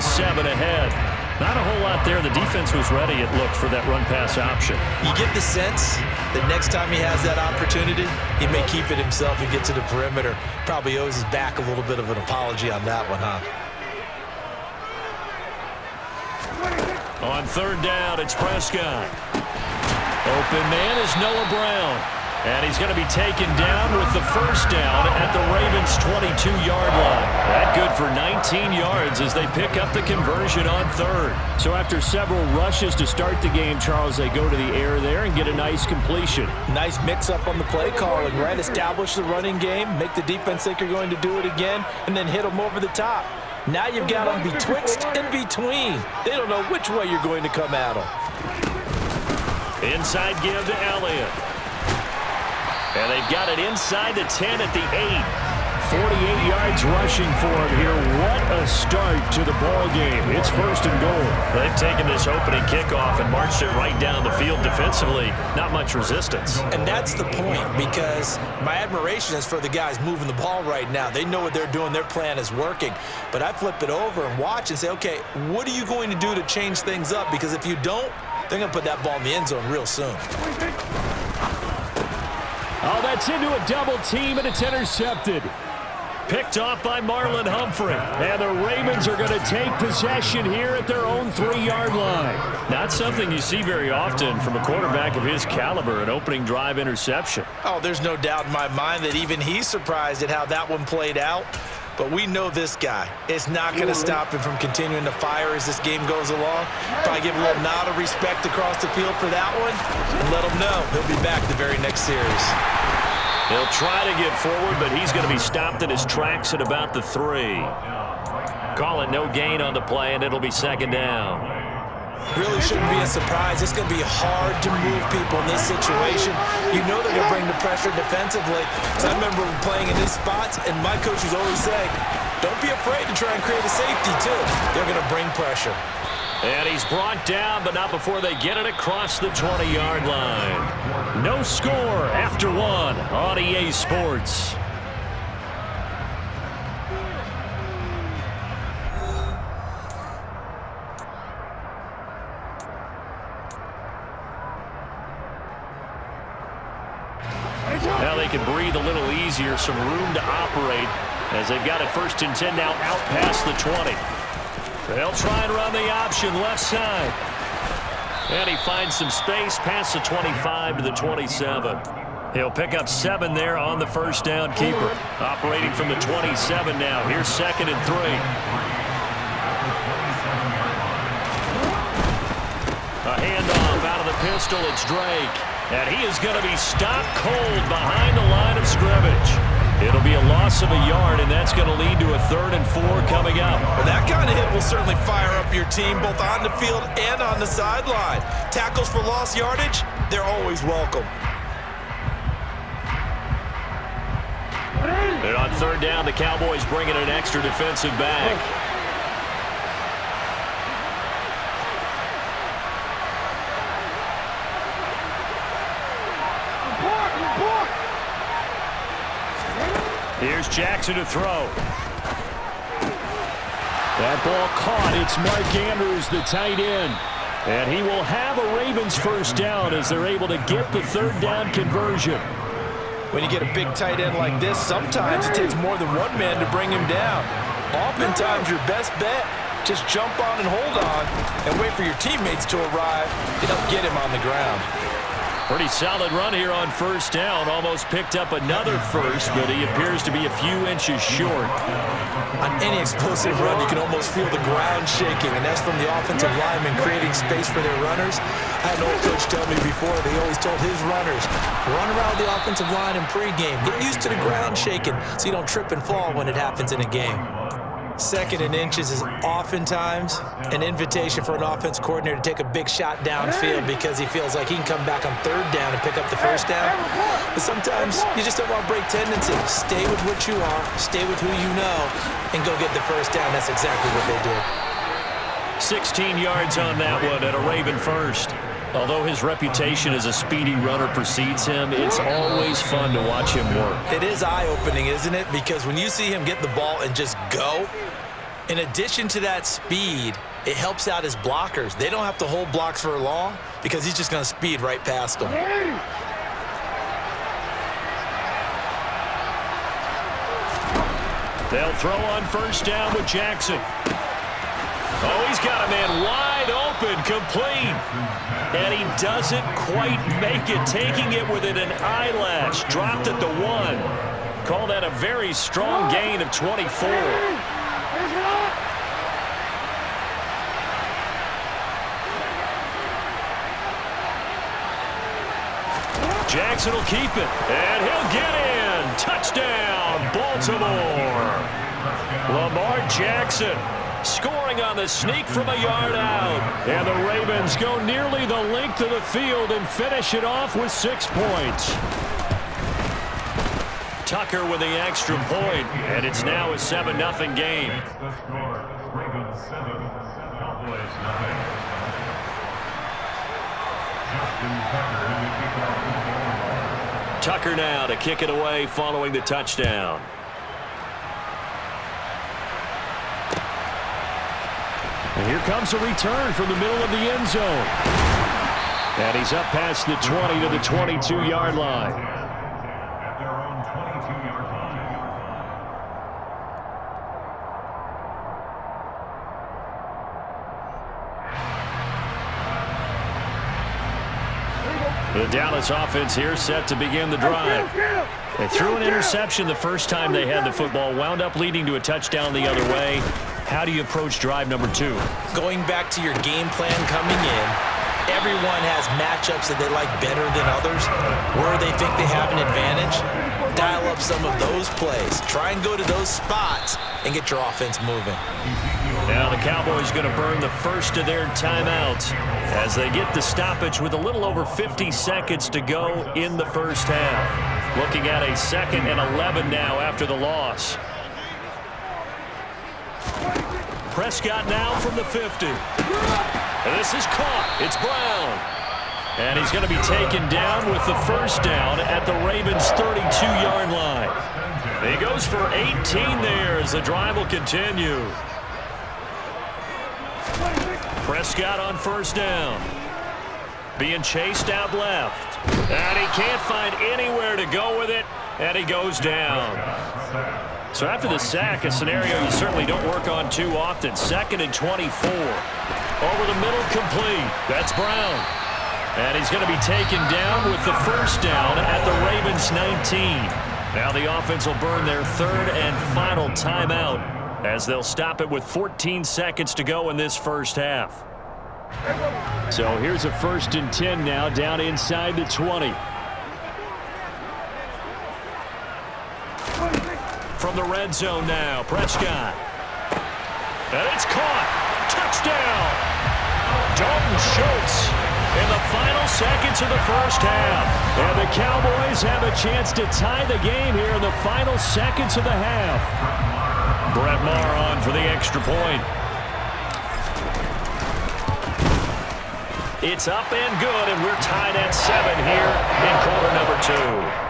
7 ahead. Not a whole lot there. The defense was ready, it looked, for that run-pass option. You get the sense that next time he has that opportunity, he may keep it himself and get to the perimeter. Probably owes his back a little bit of an apology on that one, huh? On 3rd down, it's Prescott. Open man is Noah Brown. And he's going to be taken down with the 1st down at the Ravens' 22-yard line. That good for 19 yards as they pick up the conversion on 3rd. So after several rushes to start the game, Charles, they go to the air there and get a nice completion. Nice mix-up on the play calling, right? Establish the running game, make the defense think you're going to do it again, and then hit them over the top. Now you've got them betwixt and between. They don't know which way you're going to come at them. Inside give to Elliott. And they've got it inside the 10 at the 8. 48 yards rushing for him here. What a start to the ball game. It's 1st and goal. They've taken this opening kickoff and marched it right down the field defensively. Not much resistance. And that's the point, because my admiration is for the guys moving the ball right now. They know what they're doing. Their plan is working. But I flip it over and watch and say, okay, what are you going to do to change things up? Because if you don't, they're going to put that ball in the end zone real soon. Oh, that's into a double team, and it's intercepted. Picked off by Marlon Humphrey. And the Ravens are going to take possession here at their own 3-yard line. Not something you see very often from a quarterback of his caliber, an opening drive interception. Oh, there's no doubt in my mind that even he's surprised at how that one played out. But we know this guy. It's not going to stop him from continuing to fire as this game goes along. Probably give a little nod of respect across the field for that one and let him know he'll be back the very next series. He'll try to get forward, but he's going to be stopped in his tracks at about the 3. Call it no gain on the play, and it'll be 2nd down. Really shouldn't be a surprise. It's going to be hard to move people in this situation. You know they're going to bring the pressure defensively. So I remember playing in these spots, and my coach was always saying, don't be afraid to try and create a safety, too. They're going to bring pressure. And he's brought down, but not before they get it across the 20-yard line. No score after 1 on EA Sports. Now they can breathe a little easier, some room to operate as they've got it 1st and 10 now out past the 20. They'll try and run the option left side. And he finds some space past the 25 to the 27. He'll pick up 7 there on the 1st down keeper. Operating from the 27 now. Here's 2nd and 3. A handoff out of the pistol. It's Drake. And he is going to be stopped cold behind the line of scrimmage. It'll be a loss of a yard, and that's going to lead to a 3rd and 4 coming up. Well, that kind of hit will certainly fire up your team, both on the field and on the sideline. Tackles for lost yardage, they're always welcome. And on 3rd down, the Cowboys bring in an extra defensive back. Here's Jackson to throw. That ball caught. It's Mark Andrews, the tight end. And he will have a Ravens 1st down as they're able to get the 3rd down conversion. When you get a big tight end like this, sometimes it takes more than one man to bring him down. Oftentimes, your best bet, just jump on and hold on and wait for your teammates to arrive to help get him on the ground. Pretty solid run here on 1st down. Almost picked up another first, but he appears to be a few inches short. On any explosive run, you can almost feel the ground shaking, and that's from the offensive linemen creating space for their runners. I had an old coach tell me before, they always told his runners, run around the offensive line in pregame. Get used to the ground shaking so you don't trip and fall when it happens in a game. 2nd and inches is oftentimes an invitation for an offense coordinator to take a big shot downfield because he feels like he can come back on 3rd down and pick up the 1st down. But sometimes you just don't want to break tendency. Stay with what you are, stay with who you know, and go get the 1st down. That's exactly what they did. 16 yards on that one at a Raven 1st. Although his reputation as a speedy runner precedes him, it's always fun to watch him work. It is eye-opening, isn't it? Because when you see him get the ball and just go, In addition to that speed, it helps out his blockers. They don't have to hold blocks for long because he's just going to speed right past them. They'll throw on first down with Jackson. Oh, he's got a man wide open, complete. And he doesn't quite make it, taking it within an eyelash. Dropped at the 1. Call that a very strong gain of 24. Jackson will keep it, and he'll get in. Touchdown, Baltimore. Lamar Jackson scoring on the sneak from a yard out. And the Ravens go nearly the length of the field and finish it off with 6 points. Tucker with the extra point, and it's now a 7-0 game. Tucker now to kick it away following the touchdown. And here comes a return from the middle of the end zone. And he's up past the 20 to the 22-yard line. The Dallas offense here set to begin the drive. They threw an interception the first time they had the football, wound up leading to a touchdown the other way. How do you approach drive number 2? Going back to your game plan coming in, everyone has matchups that they like better than others. Where they think they have an advantage, dial up some of those plays. Try and go to those spots and get your offense moving. Now the Cowboys going to burn the first of their timeouts as they get the stoppage with a little over 50 seconds to go in the first half. Looking at a 2nd and 11 now after the loss. Prescott now from the 50. And this is caught. It's Brown. And he's going to be taken down with the first down at the Ravens' 32-yard line. He goes for 18 there as the drive will continue. Prescott on first down. Being chased out left. And he can't find anywhere to go with it. And he goes down. So after the sack, a scenario you certainly don't work on too often. 2nd and 24. Over the middle, complete. That's Brown. And he's going to be taken down with the first down at the Ravens' 19. Now the offense will burn their 3rd and final timeout as they'll stop it with 14 seconds to go in this first half. So here's a 1st and 10 now down inside the 20. From the red zone now, Prescott. And it's caught. Touchdown. Dalton Schultz in the final seconds of the first half. And the Cowboys have a chance to tie the game here in the final seconds of the half. Brett Maher on for the extra point. It's up and good, and we're tied at 7 here in quarter number 2.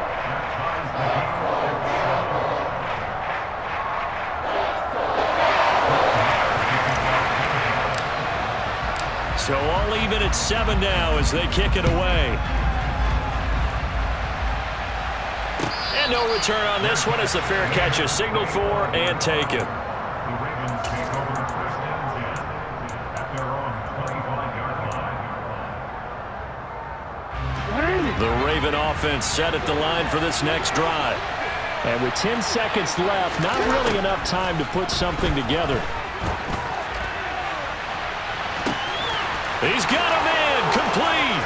So all even at 7 now as they kick it away. And no return on this one as the fair catch is signaled for and taken. The Raven offense set at the line for this next drive. And with 10 seconds left, not really enough time to put something together. He's got a man, complete.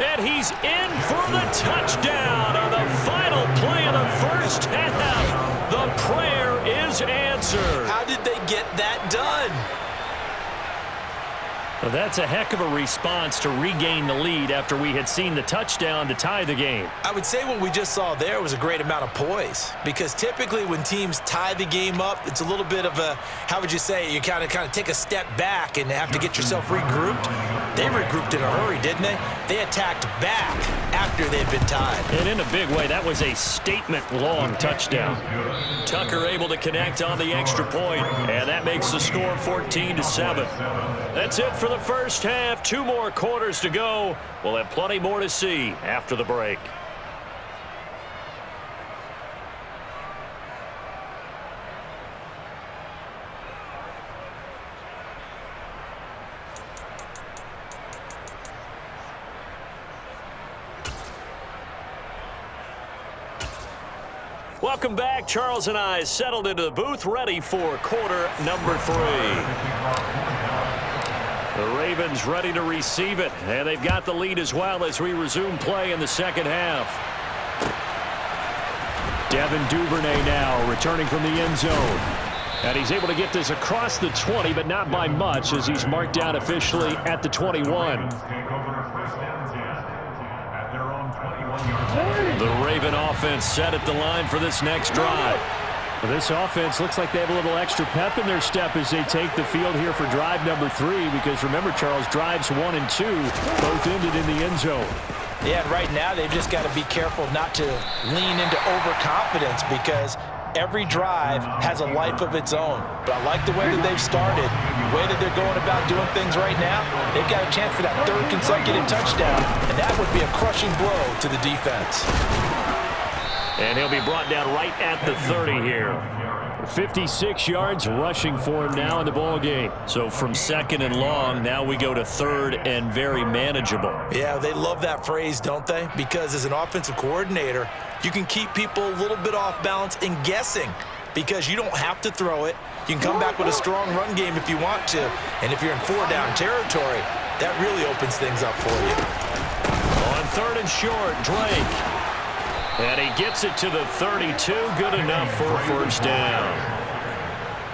And he's in for the touchdown on the final play of the first half. The prayer is answered. How did they get that done? Well, that's a heck of a response to regain the lead after we had seen the touchdown to tie the game. I would say what we just saw there was a great amount of poise, because typically when teams tie the game up, it's a little bit of a, how would you say, you kind of take a step back and have to get yourself regrouped. They regrouped in a hurry, didn't they? They attacked back after they'd been tied. And in a big way, that was a statement-long touchdown. Tucker able to connect on the extra point, and that makes the score 14-7. That's it for the first half. 2 more quarters to go. We'll have plenty more to see after the break. Welcome back. Charles and I settled into the booth, ready for quarter number 3. The Ravens ready to receive it, and they've got the lead as well as we resume play in the second half. Devin Duvernay now returning from the end zone. And he's able to get this across the 20, but not by much, as he's marked down officially at the 21. The Raven offense set at the line for this next drive. Well, this offense looks like they have a little extra pep in their step as they take the field here for drive number 3, because remember, Charles, drives 1 and 2 both ended in the end zone. Yeah, and right now they've just got to be careful not to lean into overconfidence, because every drive has a life of its own. But I like the way that they've started, the way that they're going about doing things right now. They've got a chance for that 3rd consecutive touchdown, and that would be a crushing blow to the defense. And he'll be brought down right at the 30 here. 56 yards rushing for him now in the ball game. So from 2nd and long, now we go to 3rd and very manageable. Yeah, they love that phrase, don't they? Because as an offensive coordinator, you can keep people a little bit off balance and guessing, because you don't have to throw it. You can come back with a strong run game if you want to. And if you're in 4-down territory, that really opens things up for you. On 3rd and short, Drake. And he gets it to the 32. Good enough for a first down.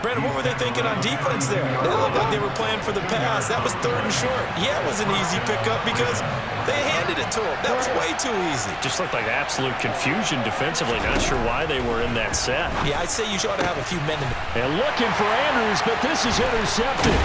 Brandon, what were they thinking on defense there? They looked like they were playing for the pass. That was 3rd and short. Yeah, it was an easy pickup because they handed it to him. That was way too easy. Just looked like absolute confusion defensively. Not sure why they were in that set. Yeah, I'd say you ought to have a few men in. And looking for Andrews, but this is intercepted.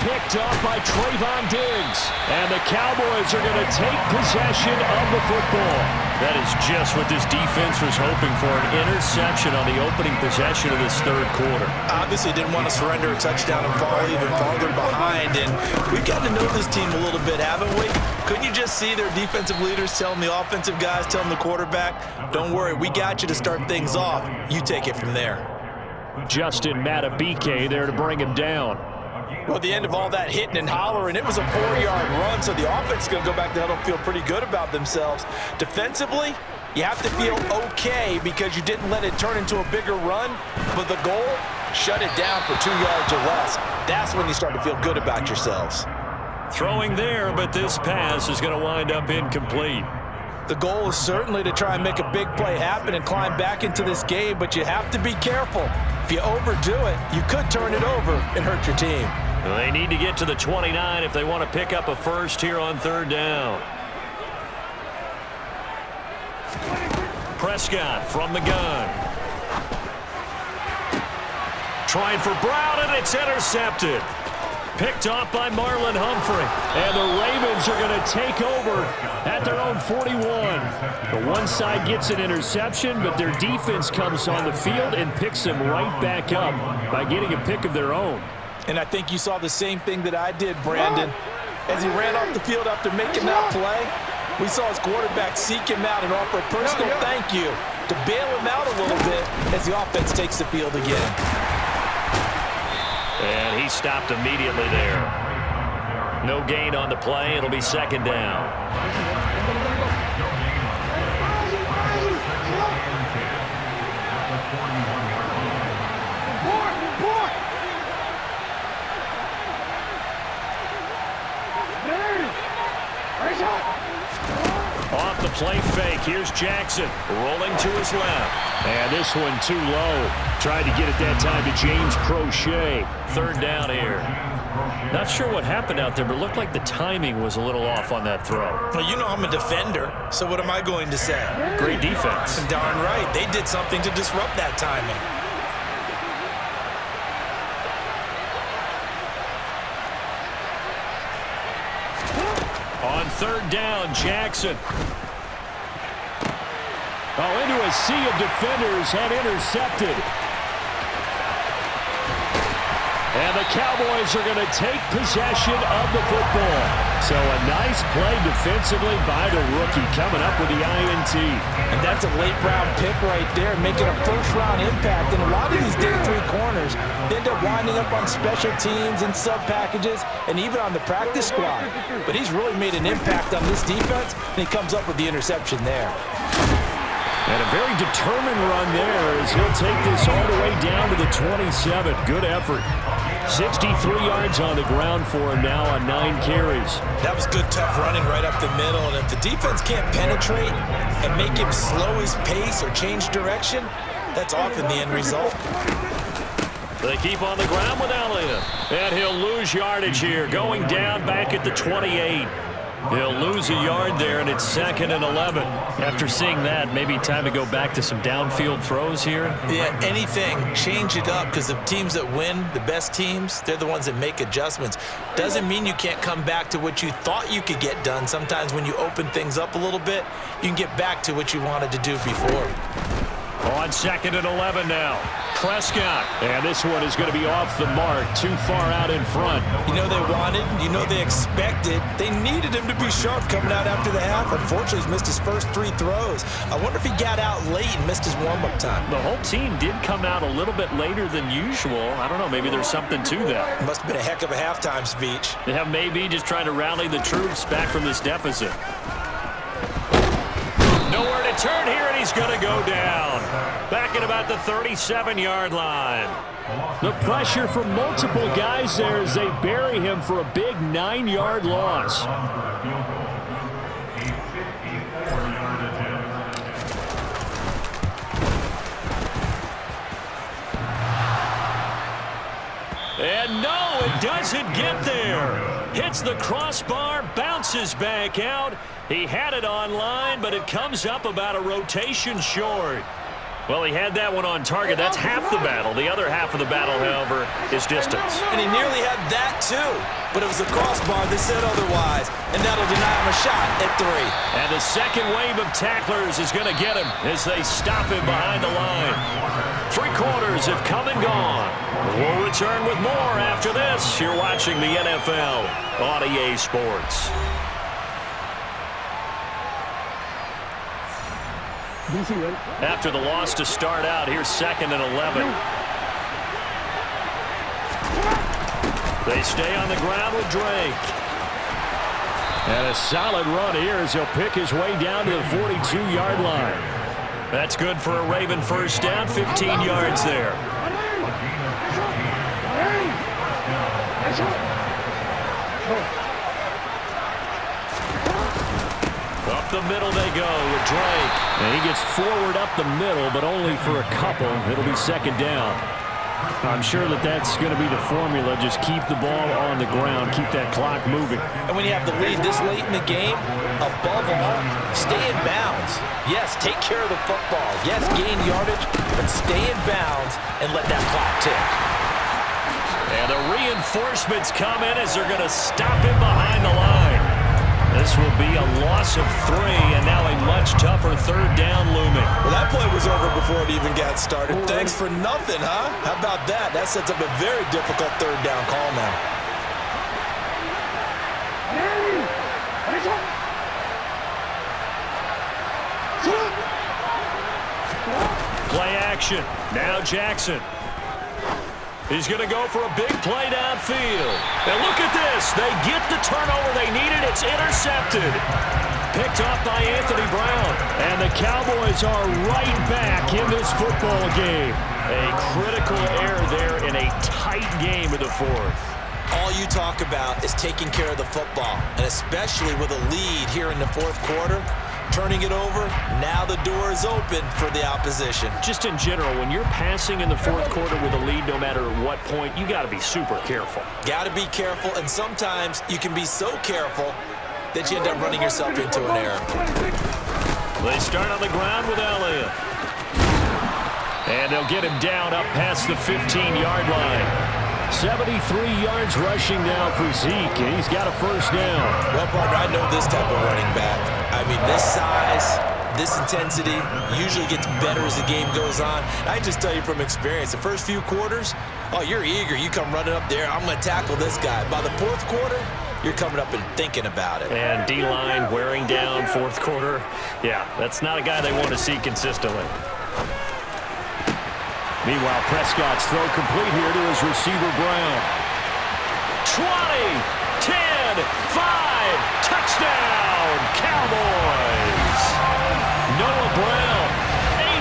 Picked off by Trayvon Diggs. And the Cowboys are going to take possession of the football. That is just what this defense was hoping for, an interception on the opening possession of this 3rd quarter. Obviously didn't want to surrender a touchdown and fall even farther behind. And we've got to know this team a little bit, haven't we? Couldn't you just see their defensive leaders telling the offensive guys, telling the quarterback, don't worry, we got you to start things off. You take it from there. Justin Matabike there to bring him down. Well, at the end of all that hitting and hollering, it was a 4-yard run, so the offense is going to go back to huddle and feel pretty good about themselves. Defensively, you have to feel okay because you didn't let it turn into a bigger run, but the goal, shut it down for 2 yards or less. That's when you start to feel good about yourselves. Throwing there, but this pass is going to wind up incomplete. The goal is certainly to try and make a big play happen and climb back into this game, but you have to be careful. If you overdo it, you could turn it over and hurt your team. They need to get to the 29 if they want to pick up a first here on 3rd down. Prescott from the gun. Trying for Brown, and it's intercepted. Picked off by Marlon Humphrey. And the Ravens are going to take over at their own 41. The one side gets an interception, but their defense comes on the field and picks them right back up by getting a pick of their own. And I think you saw the same thing that I did, Brandon. As he ran off the field after making that play, we saw his quarterback seek him out and offer a personal thank you to bail him out a little bit as the offense takes the field again. And he stopped immediately there. No gain on the play. It'll be 2nd down. Off the play fake. Here's Jackson rolling to his left. And this one too low. Tried to get it that time to James Crochet. Third down here. Not sure what happened out there, but it looked like the timing was a little off on that throw. Well, you know I'm a defender, so what am I going to say? Great defense. Darn right. They did something to disrupt that timing. On third down, Jackson. Oh, into a sea of defenders and intercepted. And the Cowboys are going to take possession of the football. So a nice play defensively by the rookie coming up with the INT. And that's a late-round pick right there, making a first-round impact. And a lot of these day three corners end up winding up on special teams and sub-packages and even on the practice squad. But he's really made an impact on this defense, and he comes up with the interception there. And a very determined run there as he'll take this all the way down to the 27. Good effort. 63 yards on the ground for him now on 9 carries. That was good, tough running right up the middle. And if the defense can't penetrate and make him slow his pace or change direction, that's often the end result. They keep on the ground with Elliott. And he'll lose yardage here, going down back at the 28. He'll lose a yard there, and it's 2nd and 11. After seeing that, maybe time to go back to some downfield throws here? Yeah, anything. Change it up, because the teams that win, the best teams, they're the ones that make adjustments. Doesn't mean you can't come back to what you thought you could get done. Sometimes when you open things up a little bit, you can get back to what you wanted to do before. On 2nd and 11 now. Prescott. And this one is going to be off the mark. Too far out in front. You know they wanted, you know they expected. They needed him to be sharp coming out after the half. Unfortunately, he's missed his first 3 throws. I wonder if he got out late and missed his warm-up time. The whole team did come out a little bit later than usual. I don't know, maybe there's something to that. Must have been a heck of a halftime speech. Yeah, maybe just trying to rally the troops back from this deficit. Nowhere to turn here, and he's going to go down. Back at about the 37-yard line. The pressure from multiple guys there as they bury him for a big 9-yard loss. And no, it doesn't get there. Hits the crossbar, bounces back out. He had it online, but it comes up about a rotation short. Well, he had that one on target. That's half the battle. The other half of the battle, however, is distance. And he nearly had that, too. But it was the crossbar that said otherwise. And that'll deny him a shot at 3. And the second wave of tacklers is going to get him as they stop him behind the line. 3 quarters have come and gone. We'll return with more after this. You're watching the NFL on EA Sports. After the loss to start out, here's 2nd and 11. They stay on the ground with Drake. And a solid run here as he'll pick his way down to the 42-yard line. That's good for a Raven first down, 15 yards there. Up the middle they go with Drake. And he gets forward up the middle, but only for a couple. It'll be 2nd down. I'm sure that's going to be the formula. Just keep the ball on the ground. Keep that clock moving. And when you have the lead this late in the game, above all, stay in bounds. Yes, take care of the football. Yes, gain yardage, but stay in bounds and let that clock tick. And the reinforcements come in as they're going to stop him behind the line. This will be a loss of 3, and now a much tougher 3rd down looming. Well, that play was over before it even got started. Thanks for nothing, huh? How about that? That sets up a very difficult 3rd down call now. Play action. Now Jackson. He's going to go for a big play downfield. And look at this. They get the turnover they needed. It's intercepted. Picked off by Anthony Brown. And the Cowboys are right back in this football game. A critical error there in a tight game of the 4th. All you talk about is taking care of the football, and especially with a lead here in the 4th quarter, turning it over. Now the door is open for the opposition. Just in general, when you're passing in the fourth quarter with a lead, no matter what point, you got to be super careful. Got to be careful, and sometimes you can be so careful that you end up running yourself into an error. They start on the ground with Elliott. And they'll get him down up past the 15-yard line. 73 yards rushing now for Zeke, and he's got a first down. Well, partner, I know this type of running back. I mean, this size, this intensity usually gets better as the game goes on. I just tell you from experience, the first few quarters, oh, you're eager. You come running up there, I'm going to tackle this guy. By the fourth quarter, you're coming up and thinking about it. And D-line wearing down fourth quarter. Yeah, that's not a guy they want to see consistently. Meanwhile, Prescott's throw complete here to his receiver, Brown. 20, 10, 5, touchdown, Cowboys. Noah Brown,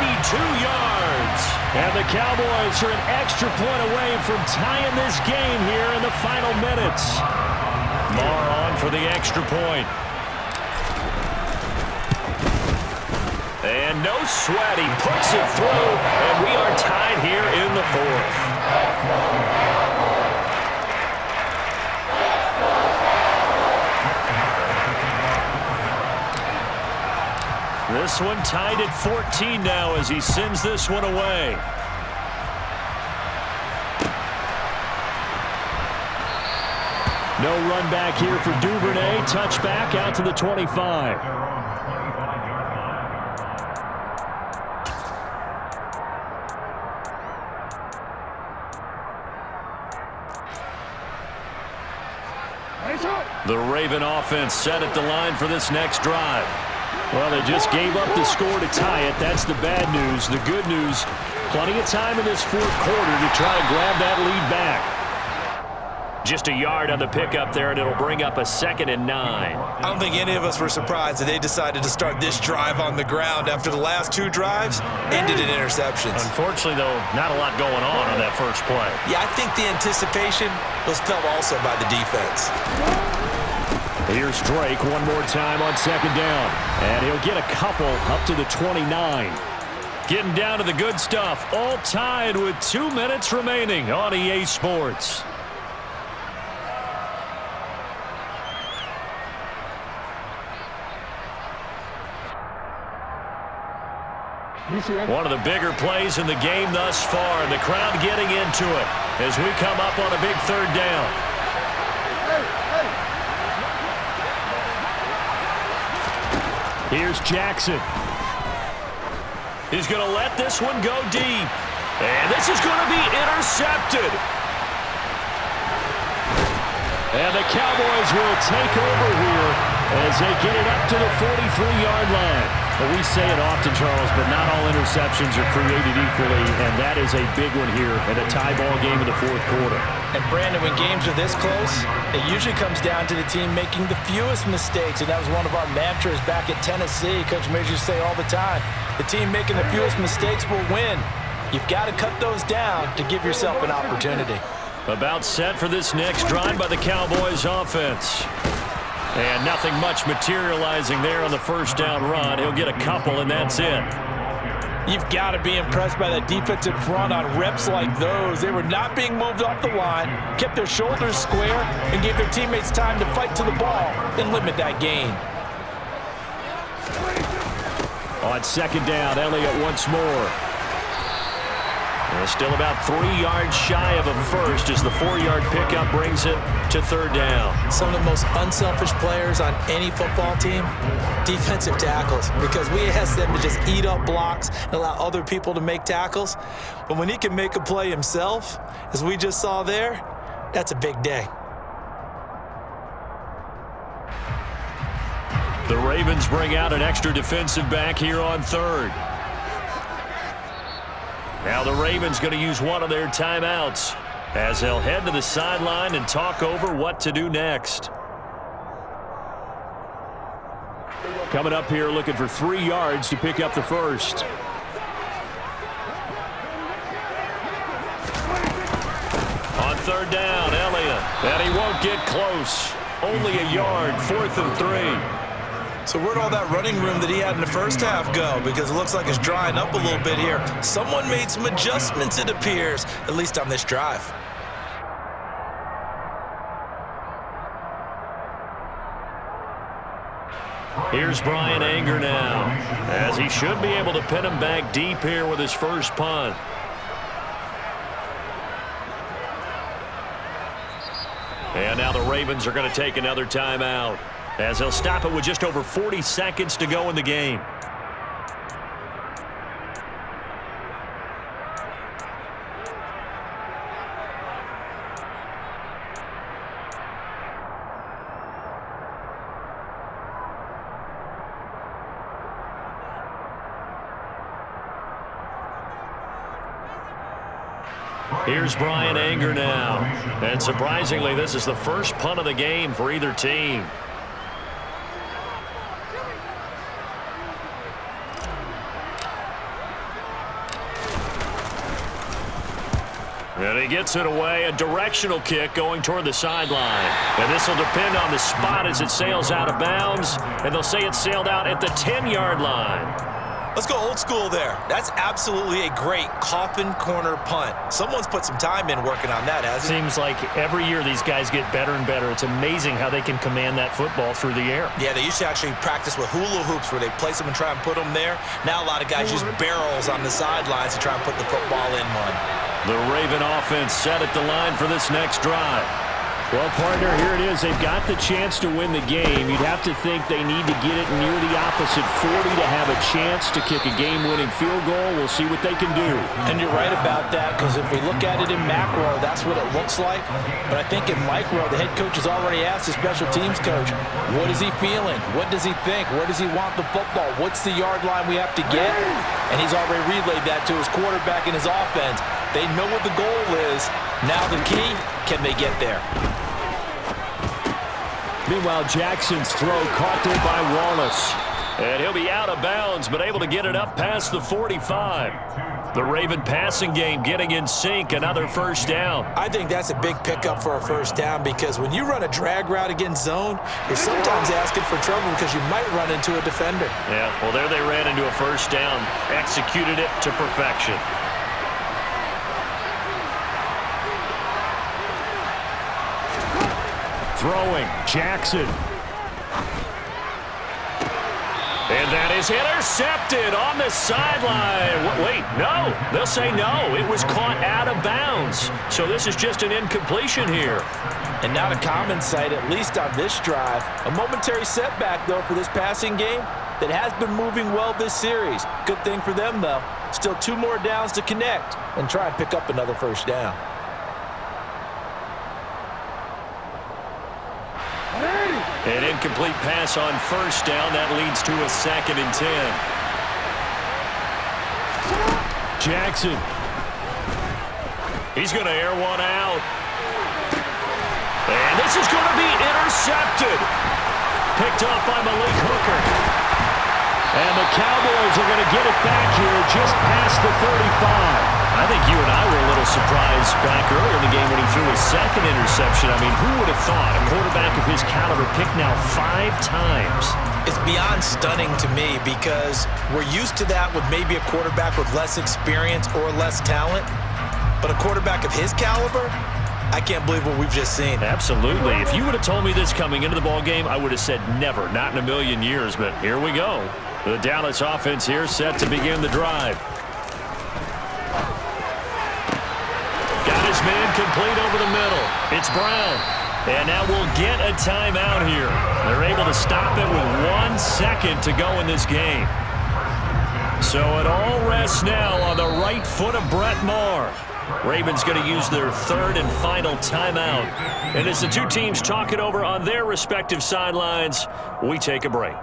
82 yards. And the Cowboys are an extra point away from tying this game here in the final minutes. Marr on for the extra point. And no sweat, he puts it through, and we are tied here in the fourth. This one tied at 14 now as he sends this one away. No run back here for Duvernay. Touchback out to the 25. The Raven offense set at the line for this next drive. Well, they just gave up the score to tie it. That's the bad news. The good news, plenty of time in this fourth quarter to try to grab that lead back. Just a yard on the pickup there, and it'll bring up a 2nd and 9. I don't think any of us were surprised that they decided to start this drive on the ground after the last two drives ended in interceptions. Unfortunately, though, not a lot going on that first play. Yeah, I think the anticipation was felt also by the defense. Here's Drake one more time on 2nd down, and he'll get a couple up to the 29. Getting down to the good stuff, all tied with 2 minutes remaining on EA Sports. One of the bigger plays in the game thus far, and the crowd getting into it as we come up on a big 3rd down. Here's Jackson. He's going to let this one go deep, and this is going to be intercepted. And the Cowboys will take over here as they get it up to the 43-yard line. Well, we say it often, Charles, but not all interceptions are created equally, and that is a big one here in a tie ball game in the fourth quarter. And, Brandon, when games are this close, it usually comes down to the team making the fewest mistakes, and that was one of our mantras back at Tennessee. Coach Major used to say all the time, the team making the fewest mistakes will win. You've got to cut those down to give yourself an opportunity. About set for this next drive by the Cowboys offense. And nothing much materializing there on the first down run. He'll get a couple, and that's it. You've got to be impressed by that defensive front on reps like those. They were not being moved off the line, kept their shoulders square, and gave their teammates time to fight to the ball and limit that gain. On 2nd down, Elliott once more. They're still about 3 yards shy of a first as the 4-yard pickup brings it to 3rd down. Some of the most unselfish players on any football team, defensive tackles, because we ask them to just eat up blocks and allow other people to make tackles. But when he can make a play himself, as we just saw there, that's a big day. The Ravens bring out an extra defensive back here on 3rd. Now the Ravens going to use one of their timeouts as they'll head to the sideline and talk over what to do next. Coming up here looking for 3 yards to pick up the first. On 3rd down, Elliott. And he won't get close. Only a yard, 4th and 3. So where'd all that running room that he had in the first half go? Because it looks like it's drying up a little bit here. Someone made some adjustments, it appears, at least on this drive. Here's Brian Anger now, as he should be able to pin him back deep here with his first punt. And now the Ravens are going to take another timeout, as they'll stop it with just over 40 seconds to go in the game. Here's Brian Anger now. And surprisingly, this is the first punt of the game for either team. And he gets it away, a directional kick going toward the sideline. And this will depend on the spot as it sails out of bounds. And they'll say it sailed out at the 10-yard line. Let's go old school there. That's absolutely a great coffin corner punt. Someone's put some time in working on that, hasn't it? Seems like every year these guys get better and better. It's amazing how they can command that football through the air. Yeah, they used to actually practice with hula hoops where they place them and try and put them there. Now a lot of guys use barrels on the sidelines to try and put the football in one. The Raven offense set at the line for this next drive. Well, partner, here it is. They've got the chance to win the game. You'd have to think they need to get it near the opposite 40 to have a chance to kick a game-winning field goal. We'll see what they can do. And you're right about that, because if we look at it in macro, that's what it looks like. But I think in micro, the head coach has already asked the special teams coach, what is he feeling? What does he think? Where does he want the football? What's the yard line we have to get? And he's already relayed that to his quarterback and his offense. They know what the goal is. Now the key, can they get there? Meanwhile, Jackson's throw caught there by Wallace. And he'll be out of bounds, but able to get it up past the 45. The Raven passing game getting in sync, another first down. I think that's a big pickup for a first down, because when you run a drag route against zone, you're sometimes asking for trouble because you might run into a defender. Yeah, well, there they ran into a first down. Executed it to perfection. Throwing, Jackson. And that is intercepted on the sideline. Wait, no. They'll say no. It was caught out of bounds. So this is just an incompletion here. And not a common sight, at least on this drive. A momentary setback, though, for this passing game that has been moving well this series. Good thing for them, though. Still 2 more downs to connect and try and pick up another first down. An incomplete pass on first down. That leads to a 2nd and 10. Jackson. He's going to air one out. And this is going to be intercepted. Picked up by Malik Hooker. And the Cowboys are going to get it back here just past the 35. I think you and I were a little surprised back earlier in the game when he threw his 2nd interception. I mean, who would have thought a quarterback of his caliber picked now 5 times? It's beyond stunning to me, because we're used to that with maybe a quarterback with less experience or less talent. But a quarterback of his caliber, I can't believe what we've just seen. Absolutely. If you would have told me this coming into the ball game, I would have said never, not in a million years. But here we go. The Dallas offense here set to begin the drive. Man complete over the middle. It's Brown. And now we'll get a timeout here. They're able to stop it with 1 second to go in this game. So it all rests now on the right foot of Brett Maher. Ravens going to use their 3rd and final timeout. And as the two teams talk it over on their respective sidelines, we take a break.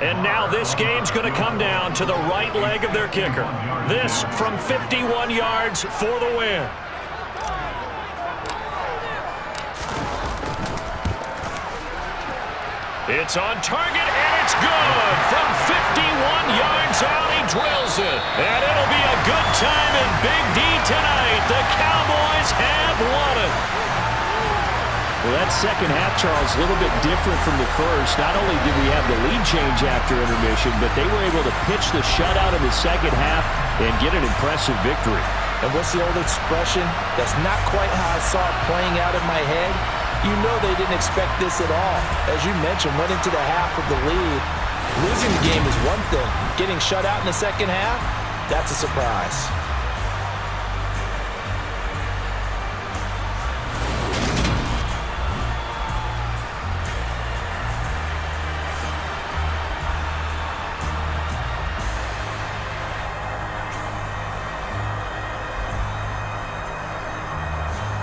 And now this game's going to come down to the right leg of their kicker. This from 51 yards for the win. It's on target, and it's good. From 51 yards out, he drills it. And it'll be a good time in Big D tonight. The Cowboys have won it. Well, that second half, Charles, a little bit different from the first. Not only did we have the lead change after intermission, but they were able to pitch the shutout in the second half and get an impressive victory. And what's the old expression? That's not quite how I saw it playing out in my head. You know they didn't expect this at all. As you mentioned, went into the half with the lead. Losing the game is one thing. Getting shut out in the second half, that's a surprise.